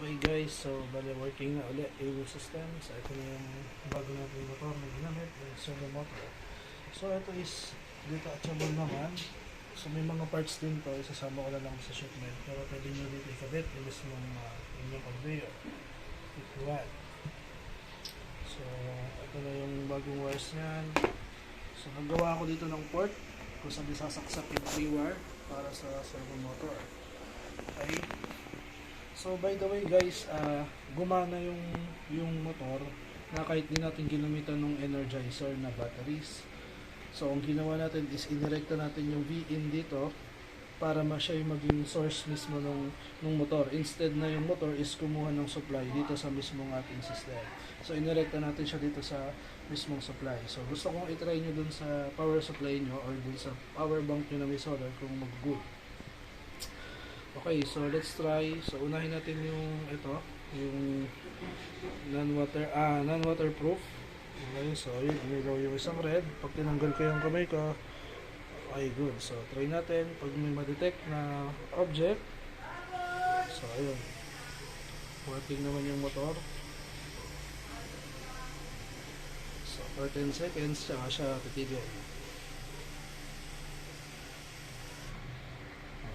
Okay guys, so bali working na ulit yung system. So ito na yung bago natin motor na ginamit, yung servo motor. So ito is detachable naman. So may mga parts din to, isasama ko na lang sa shipment. Pero pwede nyo dito ikabit yung mismong inyong conveyor. If you want. So ito na yung bagong wires nyan. So nagawa ko dito ng port kung saan isasaksak yung 3 wire para sa servo motor. Okay. So by the way guys, gumana yung motor na kahit di natin ginamitan ng energizer na batteries. So ang ginawa natin is inirekta natin yung V-in dito para siya yung maging source mismo ng motor. Instead na yung motor is kumuha ng supply dito sa mismong ating system. So inirekta natin siya dito sa mismong supply. So gusto kong itry nyo dun sa power supply nyo or dun sa power bank nyo na may solar kung mag-good. Okay, so let's try. So unahin natin yung yung non-waterproof. Okay, so yun, umilaw yung isang red. Pag tinanggal ko yung kamay ko, okay, good. So try natin pag may ma-detect na object. So ayun, working naman yung motor. So for 10 seconds, saka siya titigil.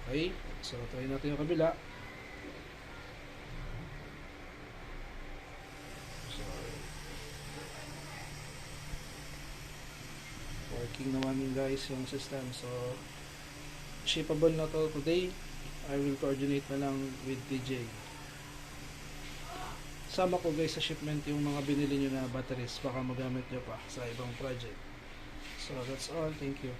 Okay, so try natin yung kabila. So, working naman guys yung system. So, shippable na to today. I will coordinate na lang with DJ. Sama ko guys sa shipment yung mga binili nyo na batteries. Baka magamit nyo pa sa ibang project. So, that's all. Thank you.